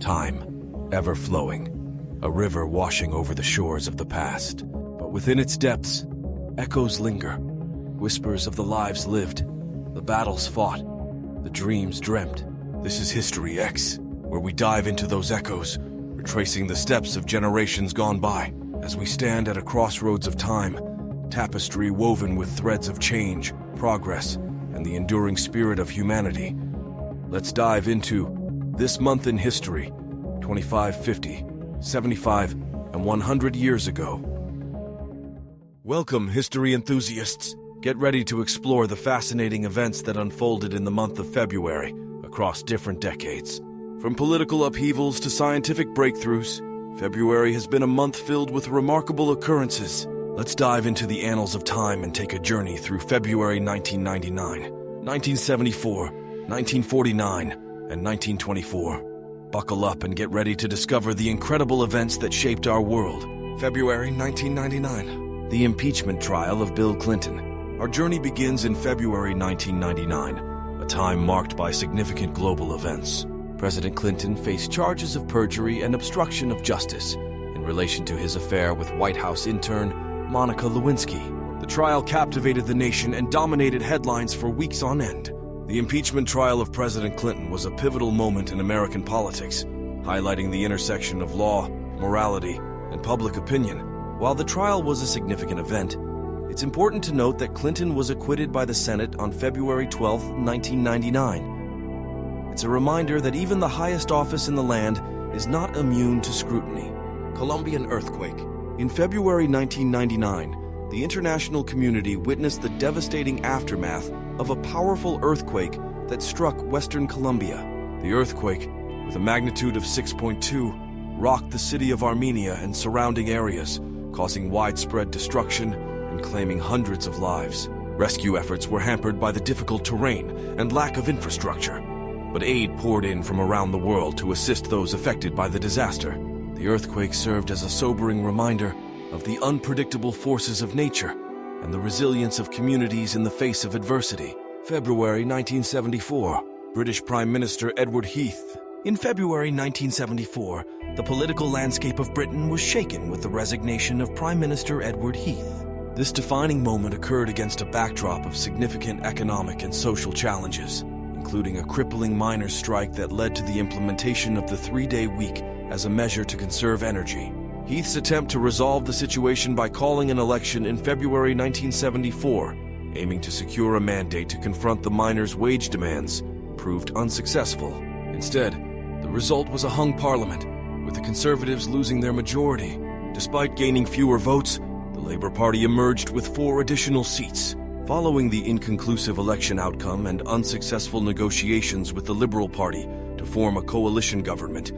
Time, ever flowing, a river washing over the shores of the past. But within its depths, echoes linger, whispers of the lives lived, the battles fought, the dreams dreamt. This is HistoryX, where we dive into those echoes, retracing the steps of generations gone by. As we stand at a crossroads of time, tapestry woven with threads of change, progress, and the enduring spirit of humanity. Let's dive into This Month in History, 25, 50, 75, and 100 years ago. Welcome, history enthusiasts. Get ready to explore the fascinating events that unfolded in the month of February across different decades. From political upheavals to scientific breakthroughs, February has been a month filled with remarkable occurrences. Let's dive into the annals of time and take a journey through February 1999, 1974, 1949, and 1924. Buckle up and get ready to discover the incredible events that shaped our world. February 1999, the impeachment trial of Bill Clinton. Our journey begins in February 1999, a time marked by significant global events. President Clinton faced charges of perjury and obstruction of justice in relation to his affair with White House intern Monica Lewinsky. The trial captivated the nation and dominated headlines for weeks on end. The impeachment trial of President Clinton was a pivotal moment in American politics, highlighting the intersection of law, morality, and public opinion. While the trial was a significant event, it's important to note that Clinton was acquitted by the Senate on February 12, 1999. It's a reminder that even the highest office in the land is not immune to scrutiny. Colombian earthquake. In February 1999, the international community witnessed the devastating aftermath of a powerful earthquake that struck Western Colombia. The earthquake, with a magnitude of 6.2, rocked the city of Armenia and surrounding areas, causing widespread destruction and claiming hundreds of lives. Rescue efforts were hampered by the difficult terrain and lack of infrastructure, but aid poured in from around the world to assist those affected by the disaster. The earthquake served as a sobering reminder of the unpredictable forces of nature and the resilience of communities in the face of adversity. February 1974, British Prime Minister Edward Heath. In February 1974, the political landscape of Britain was shaken with the resignation of Prime Minister Edward Heath. This defining moment occurred against a backdrop of significant economic and social challenges, including a crippling miners' strike that led to the implementation of the three-day week as a measure to conserve energy. Heath's attempt to resolve the situation by calling an election in February 1974, aiming to secure a mandate to confront the miners' wage demands, proved unsuccessful. Instead, the result was a hung parliament, with the Conservatives losing their majority. Despite gaining fewer votes, the Labour Party emerged with 4 additional seats. Following the inconclusive election outcome and unsuccessful negotiations with the Liberal Party to form a coalition government,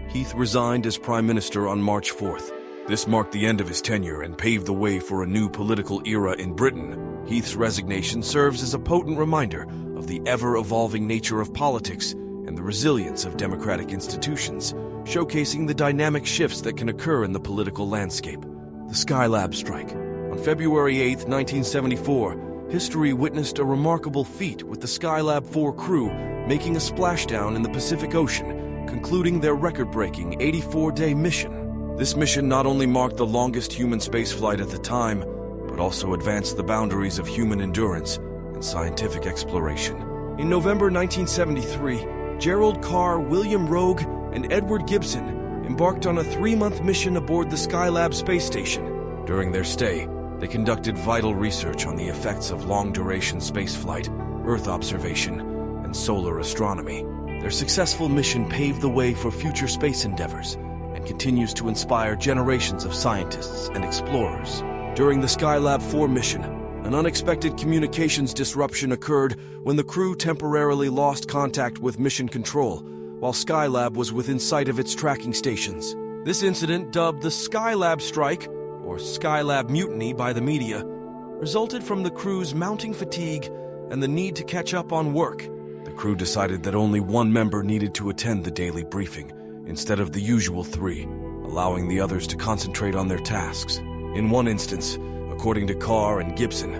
Heath resigned as Prime Minister on March 4th. This marked the end of his tenure and paved the way for a new political era in Britain. Heath's resignation serves as a potent reminder of the ever-evolving nature of politics and the resilience of democratic institutions, showcasing the dynamic shifts that can occur in the political landscape. The Skylab strike. On February 8, 1974, history witnessed a remarkable feat with the Skylab 4 crew making a splashdown in the Pacific Ocean, concluding their record-breaking 84-day mission. This mission not only marked the longest human spaceflight at the time, but also advanced the boundaries of human endurance and scientific exploration. In November 1973, Gerald Carr, William Rogue, and Edward Gibson embarked on a 3-month mission aboard the Skylab space station. During their stay, they conducted vital research on the effects of long-duration spaceflight, Earth observation, and solar astronomy. Their successful mission paved the way for future space endeavors and continues to inspire generations of scientists and explorers. During the Skylab 4 mission, an unexpected communications disruption occurred when the crew temporarily lost contact with mission control, while Skylab was within sight of its tracking stations. This incident, dubbed the Skylab strike, or Skylab mutiny by the media, resulted from the crew's mounting fatigue and the need to catch up on work. The crew decided that only one member needed to attend the daily briefing, instead of the usual 3, allowing the others to concentrate on their tasks. In one instance, according to Carr and Gibson,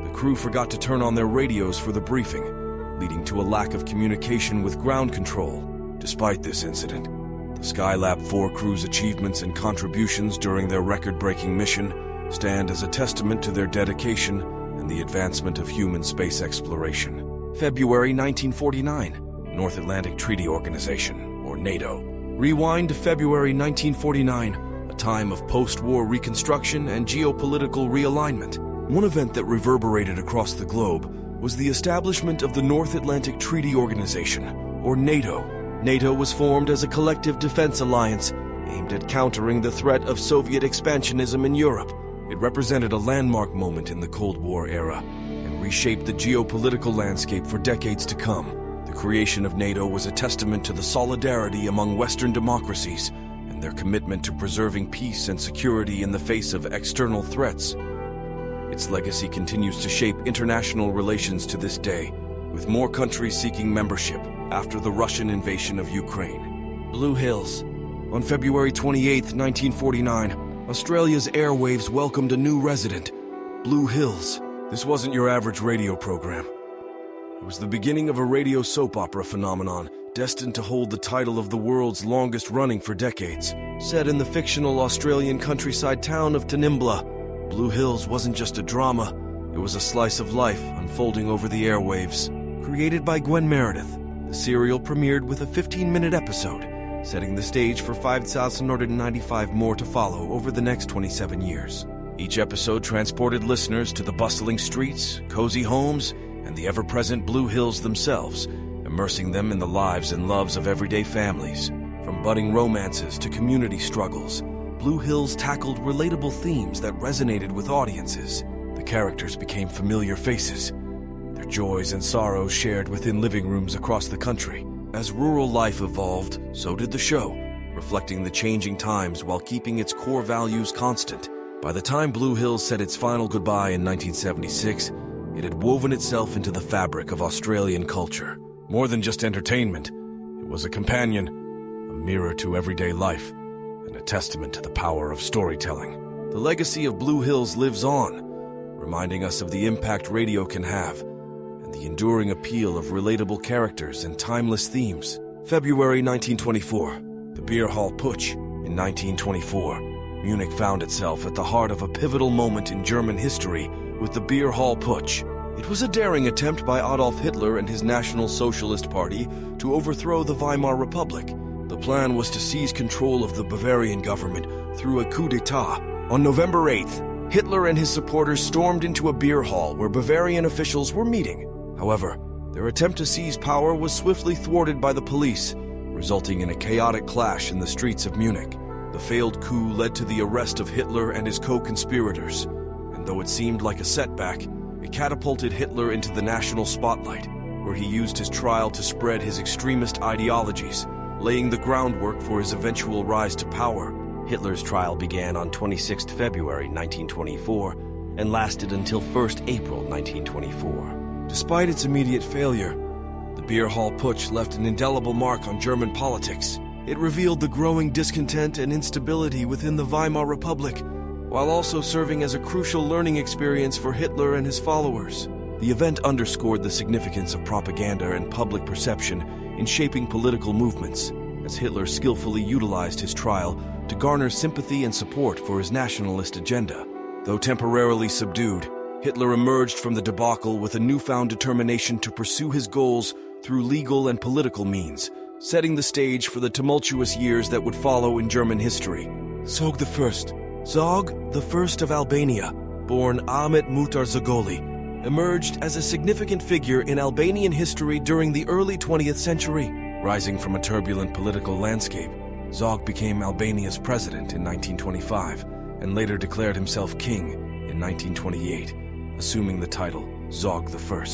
the crew forgot to turn on their radios for the briefing, leading to a lack of communication with ground control. Despite this incident, the Skylab 4 crew's achievements and contributions during their record-breaking mission stand as a testament to their dedication and the advancement of human space exploration. February 1949, North Atlantic Treaty Organization, or NATO. Rewind to February 1949, a time of post-war reconstruction and geopolitical realignment. One event that reverberated across the globe was the establishment of the North Atlantic Treaty Organization, or NATO. NATO was formed as a collective defense alliance aimed at countering the threat of Soviet expansionism in Europe. It represented a landmark moment in the Cold War era and reshaped the geopolitical landscape for decades to come. The creation of NATO was a testament to the solidarity among Western democracies and their commitment to preserving peace and security in the face of external threats. Its legacy continues to shape international relations to this day, with more countries seeking membership after the Russian invasion of Ukraine. Blue Hills. On February 28, 1949, Australia's airwaves welcomed a new resident, Blue Hills. This wasn't your average radio program. It was the beginning of a radio soap opera phenomenon destined to hold the title of the world's longest running for decades. Set in the fictional Australian countryside town of Tanimbla, Blue Hills wasn't just a drama, it was a slice of life unfolding over the airwaves. Created by Gwen Meredith, the serial premiered with a 15-minute episode, setting the stage for 5,195 more to follow over the next 27 years. Each episode transported listeners to the bustling streets, cozy homes, and the ever-present Blue Hills themselves, immersing them in the lives and loves of everyday families. From budding romances to community struggles, Blue Hills tackled relatable themes that resonated with audiences. The characters became familiar faces, their joys and sorrows shared within living rooms across the country. As rural life evolved, so did the show, reflecting the changing times while keeping its core values constant. By the time Blue Hills said its final goodbye in 1976, it had woven itself into the fabric of Australian culture. More than just entertainment, it was a companion, a mirror to everyday life, and a testament to the power of storytelling. The legacy of Blue Hills lives on, reminding us of the impact radio can have, and the enduring appeal of relatable characters and timeless themes. February 1924, the Beer Hall Putsch. In 1924, Munich found itself at the heart of a pivotal moment in German history with the Beer Hall Putsch. It was a daring attempt by Adolf Hitler and his National Socialist Party to overthrow the Weimar Republic. The plan was to seize control of the Bavarian government through a coup d'etat. On November 8th, Hitler and his supporters stormed into a beer hall where Bavarian officials were meeting. However, their attempt to seize power was swiftly thwarted by the police, resulting in a chaotic clash in the streets of Munich. The failed coup led to the arrest of Hitler and his co-conspirators, and though it seemed like a setback, it catapulted Hitler into the national spotlight, where he used his trial to spread his extremist ideologies, laying the groundwork for his eventual rise to power. Hitler's trial began on 26 February 1924 and lasted until 1 April 1924. Despite its immediate failure, the Beer Hall Putsch left an indelible mark on German politics. It revealed the growing discontent and instability within the Weimar Republic, while also serving as a crucial learning experience for Hitler and his followers. The event underscored the significance of propaganda and public perception in shaping political movements, as Hitler skillfully utilized his trial to garner sympathy and support for his nationalist agenda. Though temporarily subdued, Hitler emerged from the debacle with a newfound determination to pursue his goals through legal and political means, setting the stage for the tumultuous years that would follow in German history. Zog I. Zog I of Albania, born Ahmet Muhtar-Zagoli, emerged as a significant figure in Albanian history during the early 20th century. Rising from a turbulent political landscape, Zog became Albania's president in 1925 and later declared himself king in 1928, assuming the title Zog I.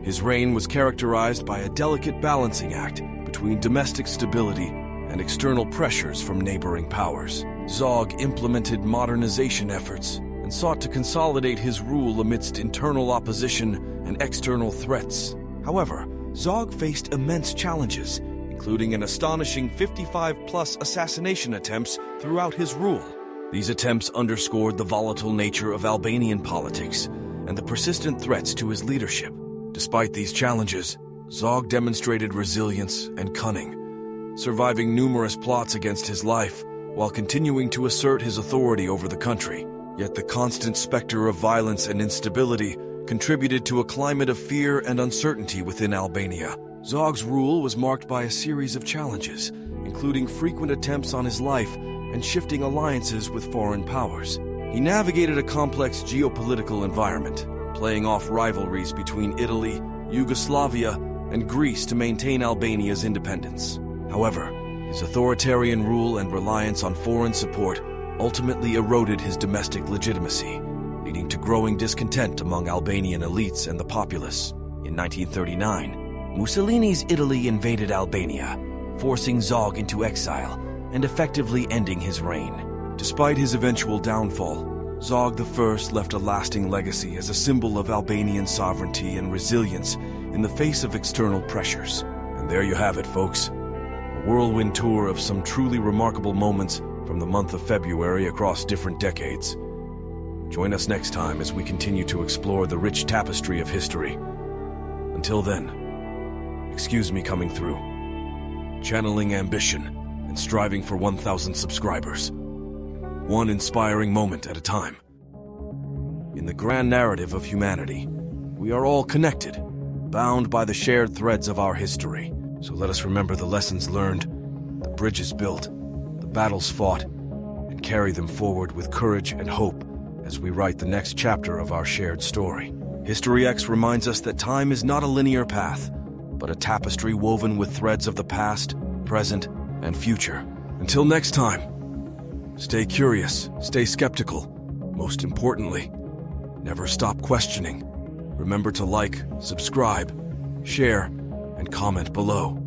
His reign was characterized by a delicate balancing act between domestic stability and external pressures from neighboring powers. Zog implemented modernization efforts and sought to consolidate his rule amidst internal opposition and external threats. However, Zog faced immense challenges, including an astonishing 55-plus assassination attempts throughout his rule. These attempts underscored the volatile nature of Albanian politics and the persistent threats to his leadership. Despite these challenges, Zog demonstrated resilience and cunning, surviving numerous plots against his life while continuing to assert his authority over the country. Yet the constant specter of violence and instability contributed to a climate of fear and uncertainty within Albania. Zog's rule was marked by a series of challenges, including frequent attempts on his life and shifting alliances with foreign powers. He navigated a complex geopolitical environment, playing off rivalries between Italy, Yugoslavia, and Greece to maintain Albania's independence. However, his authoritarian rule and reliance on foreign support ultimately eroded his domestic legitimacy, leading to growing discontent among Albanian elites and the populace. In 1939, Mussolini's Italy invaded Albania, forcing Zog into exile and effectively ending his reign. Despite his eventual downfall, Zog I left a lasting legacy as a symbol of Albanian sovereignty and resilience in the face of external pressures. And there you have it, folks. A whirlwind tour of some truly remarkable moments from the month of February across different decades. Join us next time as we continue to explore the rich tapestry of history. Until then, excuse me coming through, channeling ambition and striving for 1,000 subscribers, one inspiring moment at a time. In the grand narrative of humanity, we are all connected, bound by the shared threads of our history. So let us remember the lessons learned, the bridges built, the battles fought, and carry them forward with courage and hope as we write the next chapter of our shared story. HistoryX reminds us that time is not a linear path, but a tapestry woven with threads of the past, present, and future. Until next time, stay curious, stay skeptical. Most importantly, never stop questioning. Remember to like, subscribe, share, and comment below.